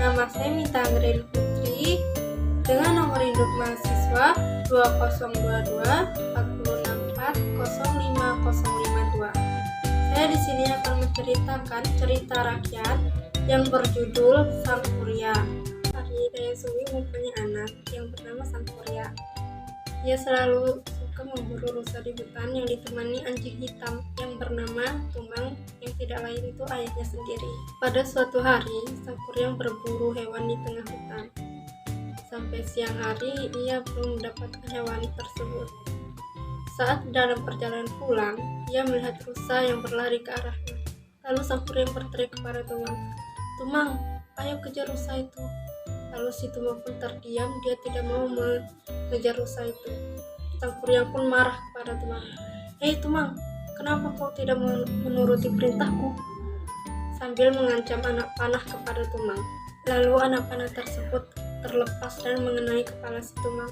Nama saya Mita Anggreni Putri dengan nomor induk mahasiswa 2022 464 05052. Saya di sini akan menceritakan cerita rakyat yang berjudul Sang Surya. Hari Dayang Sumbi mempunyai anak yang bernama Sang Surya. Ia selalu suka memburu rusa di hutan yang ditemani anjing hitam yang bernama Tumang, yang tidak lain itu ayahnya sendiri. Pada suatu hari, Sang Surya berburu hewan di tengah hutan. Sampai siang hari, ia belum mendapatkan hewan tersebut. Saat dalam perjalanan pulang, ia melihat rusa yang berlari ke arahnya. Lalu Sang Surya berteriak kepada Tumang, "Tumang, ayo kejar rusa itu." Lalu si Tumang pun terdiam, dia tidak mau mengejar rusa itu. Sang Surya pun marah kepada Tumang. "Hei Tumang, kenapa kau tidak menuruti perintahku?" Sambil mengancam anak panah kepada Tumang. Lalu anak panah tersebut terlepas dan mengenai kepala si Tumang,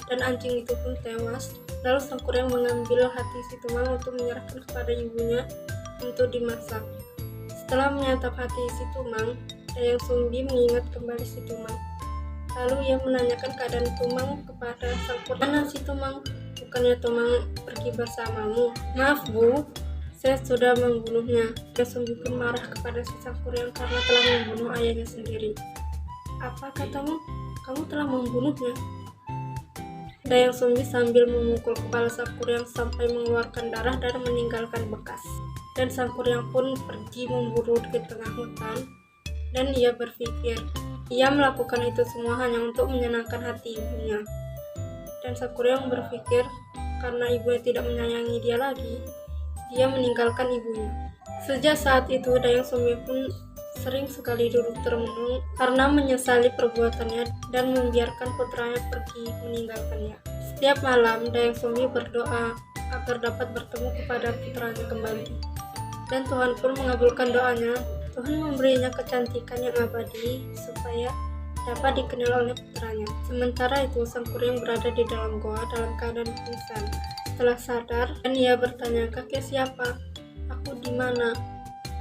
dan anjing itu pun tewas. Lalu Sang Surya mengambil hati si Tumang untuk menyerahkan kepada ibunya untuk dimasak. Setelah menyantap hati si Tumang, Dayang Sumbi mengingat kembali si Tumang. Lalu ia menanyakan keadaan Tumang kepada Sang Surya. "Mana si Tumang? Bukannya Tumang pergi bersamamu?" "Maaf Bu, saya sudah membunuhnya." Dayang Sumbi pun marah kepada si Sang Surya karena telah membunuh ayahnya sendiri. "Apa katamu? Kamu telah membunuhnya?" Dayang Sumbi sambil memukul kepala Sang Surya sampai mengeluarkan darah dan meninggalkan bekas. Dan Sang Surya pun pergi memburu di tengah hutan, dan ia berpikir ia melakukan itu semua hanya untuk menyenangkan hati ibunya. Dan Sang Surya berpikir karena ibunya tidak menyayangi dia lagi, dia meninggalkan ibunya. Sejak saat itu Dayang Sumbi pun sering sekali duduk terenung karena menyesali perbuatannya dan membiarkan putranya pergi meninggalkannya. Setiap malam Dayang Sumbi berdoa agar dapat bertemu kepada putranya kembali. Dan Tuhan pun mengabulkan doanya. Tuhan memberinya kecantikan yang abadi supaya dapat dikenal oleh putranya. Sementara itu Sang Surya berada di dalam goa dalam keadaan pingsan. Setelah sadar, dan ia bertanya, "Kakek siapa? Aku di mana?"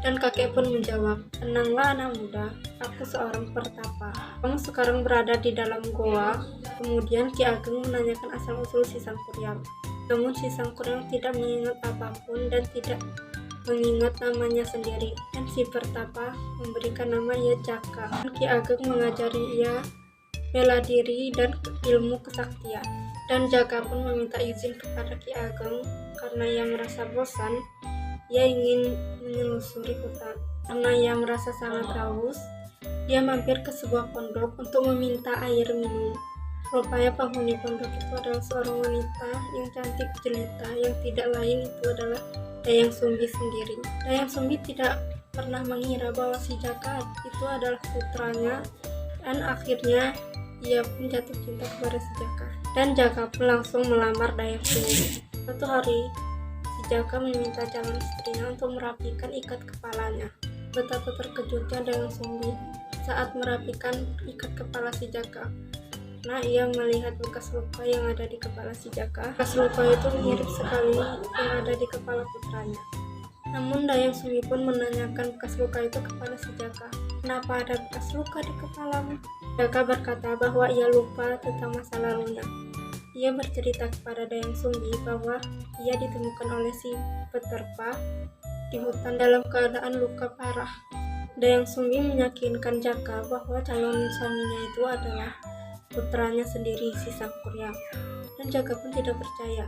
Dan kakek pun menjawab, "Tenanglah anak muda, aku seorang pertapa. Kamu sekarang berada di dalam goa." Kemudian Ki Ageng menanyakan asal-usul si Sang Surya. Namun si Sang Surya tidak mengingat apapun dan tidak mengingat namanya sendiri, dan si pertapa memberikan nama ia Jaka. Ki Ageng mengajari ia bela diri dan ilmu kesaktian. Dan Jaka pun meminta izin kepada Ki Ageng karena ia merasa bosan. Ia ingin menelusuri hutan. Karena ia merasa sangat haus, dia mampir ke sebuah pondok untuk meminta air minum. Rupanya penghuni pondok itu adalah seorang wanita yang cantik jelita, yang tidak lain itu adalah Dayang Sumbi sendiri. Dayang Sumbi tidak pernah mengira bahwa si Jaka itu adalah putranya, dan akhirnya ia pun jatuh cinta kepada si Jaka. Dan Jaka pun langsung melamar Dayang Sumbi. Suatu hari si Jaka meminta calon istrinya untuk merapikan ikat kepalanya. Betapa terkejutnya Dayang Sumbi saat merapikan ikat kepala si Jaka. Nah, ia melihat bekas luka yang ada di kepala si Jaka. Bekas luka itu mirip sekali yang ada di kepala putranya. Namun Dayang Sumbi pun menanyakan bekas luka itu kepada si Jaka. "Kenapa ada bekas luka di kepalamu?" Jaka berkata bahwa ia lupa tentang masa lalunya. Ia bercerita kepada Dayang Sumbi bahwa ia ditemukan oleh si peterpa di hutan dalam keadaan luka parah. Dayang Sumbi meyakinkan Jaka bahwa calon suaminya itu adalah putranya sendiri, si Sang Surya. Dan Jaka pun tidak percaya.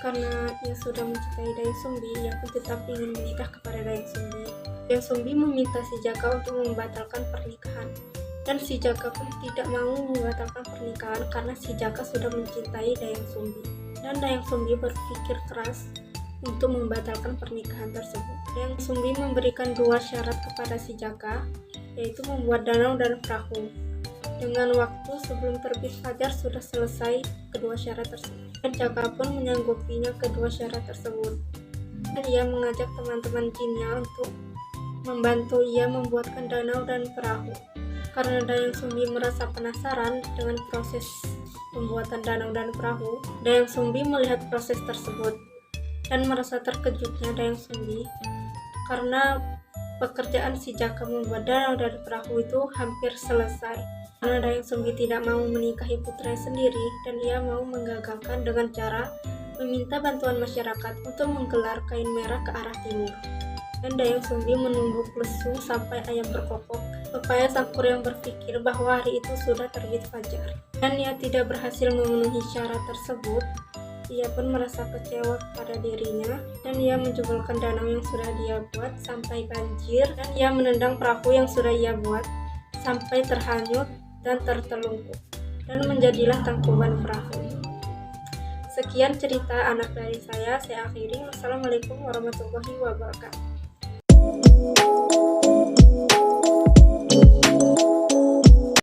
Karena ia sudah mencintai Dayang Sumbi, ia pun tetap ingin menikah kepada Dayang Sumbi. Dayang Sumbi meminta si Jaka untuk membatalkan pernikahan. Dan si Jaka pun tidak mau membatalkan pernikahan karena si Jaka sudah mencintai Dayang Sumbi. Dan Dayang Sumbi berpikir keras untuk membatalkan pernikahan tersebut. Dayang Sumbi memberikan 2 syarat kepada si Jaka, yaitu membuat danau dan perahu. Dengan waktu sebelum terbit fajar sudah selesai kedua syarat tersebut. Dan Jaka pun menyanggupinya kedua syarat tersebut. Dan ia mengajak teman-teman jinnya untuk membantu ia membuatkan danau dan perahu. Karena Dayang Sumbi merasa penasaran dengan proses pembuatan danau dan perahu, Dayang Sumbi melihat proses tersebut dan merasa terkejutnya Dayang Sumbi karena pekerjaan si Jaka membuat danau dari perahu itu hampir selesai. Karena Dayang Sumbi tidak mau menikahi putranya sendiri dan ia mau menggagalkan dengan cara meminta bantuan masyarakat untuk menggelar kain merah ke arah timur. Dan Dayang Sumbi menunggu lesu sampai ayam berkokok. Supaya Sang Kuryang berpikir bahwa hari itu sudah terbit fajar. Dan ia tidak berhasil memenuhi syarat tersebut. Ia pun merasa kecewa pada dirinya dan ia menjebolkan danau yang sudah dia buat sampai banjir dan ia menendang perahu yang sudah ia buat sampai terhanyut dan tertelungkup dan menjadilah tangkuban perahu. Sekian cerita anak dari saya akhiri. Wassalamualaikum warahmatullahi wabarakatuh.